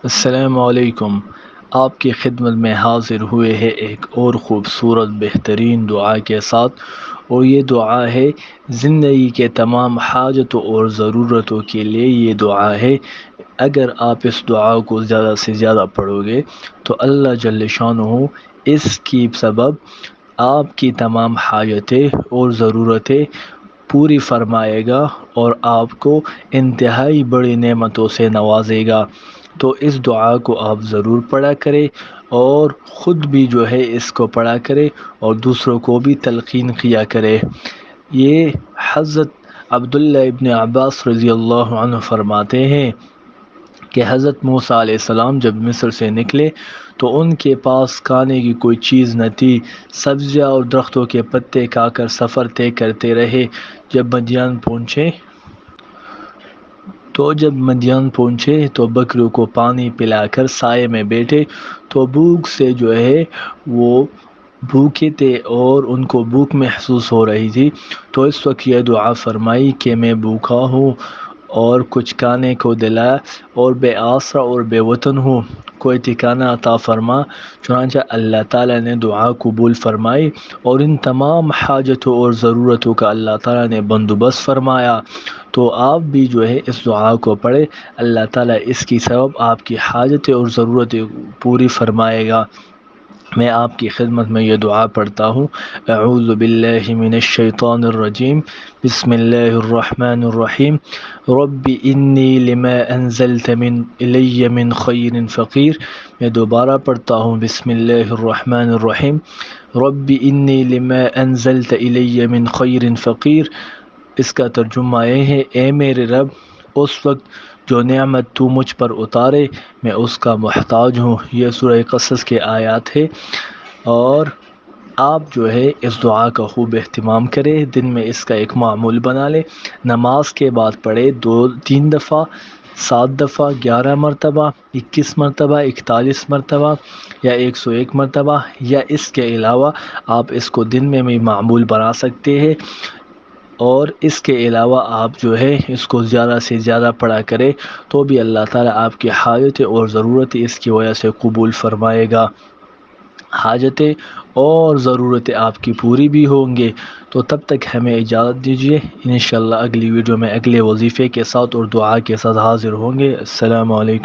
السلام علیکم۔ آپ کی خدمت میں حاضر ہوئے ہیں ایک اور خوبصورت بہترین دعا کے ساتھ، اور یہ دعا ہے زندگی کے تمام حاجتوں اور ضرورتوں کے لیے۔ یہ دعا ہے اگر آپ اس دعا کو زیادہ سے زیادہ پڑھو گے تو اللہ جل شانہ اس کی سبب آپ کی تمام حاجتیں اور ضرورتیں پوری فرمائے گا اور آپ کو انتہائی بڑی نعمتوں سے نوازے گا۔ تو اس دعا کو آپ ضرور پڑھا کریں، اور خود بھی جو ہے اس کو پڑھا کرے اور دوسروں کو بھی تلقین کیا کرے۔ یہ حضرت عبداللہ ابن عباس رضی اللہ عنہ فرماتے ہیں کہ حضرت موسیٰ علیہ السلام جب مصر سے نکلے تو ان کے پاس کھانے کی کوئی چیز نہ تھی، سبزیاں اور درختوں کے پتے کھا کر سفر طے کرتے رہے۔ جب مدین پہنچے تو بکریوں کو پانی پلا کر سائے میں بیٹھے تو بھوک سے جو ہے وہ بھوکے تھے اور ان کو بھوک محسوس ہو رہی تھی۔ تو اس وقت یہ دعا فرمائی کہ میں بھوکا ہوں اور کچھ کھانے کو دلا، اور بے آسرا اور بے وطن ہوں، کوئی ٹھکانہ عطا فرما۔ چنانچہ اللہ تعالیٰ نے دعا قبول فرمائی اور ان تمام حاجتوں اور ضرورتوں کا اللہ تعالیٰ نے بندوبست فرمایا۔ تو آپ بھی جو ہے اس دعا کو پڑھے، اللہ تعالیٰ اس کی سبب آپ کی حاجتیں اور ضرورتیں پوری فرمائے گا۔ میں آپ کی خدمت میں یہ دعا پڑھتا ہوں۔ اعوذ باللہ من الشیطان الرجیم، بسم اللہ الرحمن الرحیم۔ رب انی لما انزلت الی من خیر فقیر۔ میں دوبارہ پڑھتا ہوں، بسم اللہ الرحمن الرحیم۔ رب انی لما انزلت الی من خیر فقیر۔ اس کا ترجمہ یہ ہے، اے میرے رب، اس وقت جو نعمت تو مجھ پر اتارے میں اس کا محتاج ہوں۔ یہ سورہ قصص کے آیات ہے، اور آپ جو ہے اس دعا کا خوب اہتمام کریں، دن میں اس کا ایک معمول بنا لیں، نماز کے بعد پڑھے 2-3 دفعہ، 7 دفعہ، 11 مرتبہ، 21 مرتبہ، 41 مرتبہ یا 101 مرتبہ، یا اس کے علاوہ آپ اس کو دن میں بھی معمول بنا سکتے ہیں۔ اور اس کے علاوہ آپ جو ہے اس کو زیادہ سے زیادہ پڑھا کرے تو بھی اللہ تعالیٰ آپ کی حاجتیں اور ضرورتیں اس کی وجہ سے قبول فرمائے گا۔ حاجتیں اور ضرورتیں آپ کی پوری بھی ہوں گے۔ تو تب تک ہمیں اجازت دیجیے، انشاءاللہ اگلی ویڈیو میں اگلے وظیفے کے ساتھ اور دعا کے ساتھ حاضر ہوں گے۔ السلام علیکم۔